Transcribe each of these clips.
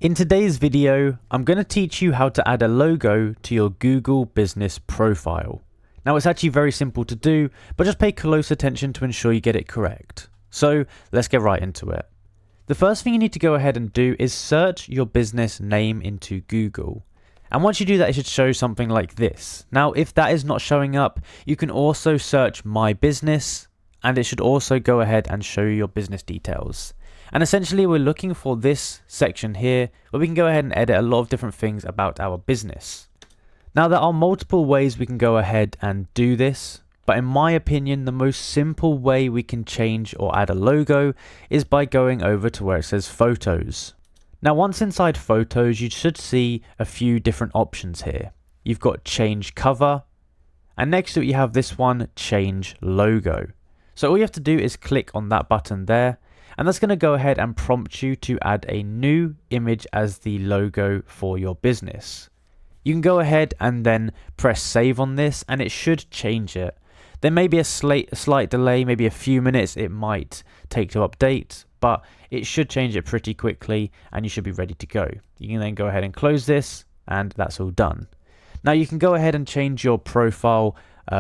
In today's video, I'm going to teach you how to add a logo to your Google business profile. Now it's actually very simple to do, but just pay close attention to ensure you get it correct. So let's get right into it. The first thing you need to go ahead and do is search your business name into Google. And once you do that, it should show something like this. Now, if that is not showing up, you can also search My Business, and it should also go ahead and show you your business details. And essentially, we're looking for this section here where we can go ahead and edit a lot of different things about our business. Now, there are multiple ways we can go ahead and do this, but in my opinion, the most simple way we can change or add a logo is by going over to where it says Photos. Now, once inside Photos, you should see a few different options here. You've got Change Cover, and next to it you have this one, Change Logo. So all you have to do is click on that button there, and that's going to go ahead and prompt you to add a new image as the logo for your business. You can go ahead and then press save on this, and it should change it. There may be a slight delay, maybe a few minutes it might take to update, but it should change it pretty quickly and you should be ready to go. You can then go ahead and close this, and that's all done. Now you can go ahead and change your profile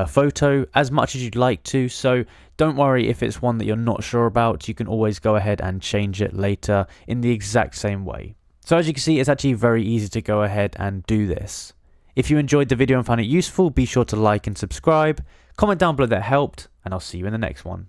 photo as much as you'd like to, so don't worry if it's one that you're not sure about. You can always go ahead and change it later in the exact same way. So as you can see, it's actually very easy to go ahead and do this. If you enjoyed the video and found it useful, be sure to like and subscribe. Comment down below that helped, and I'll see you in the next one.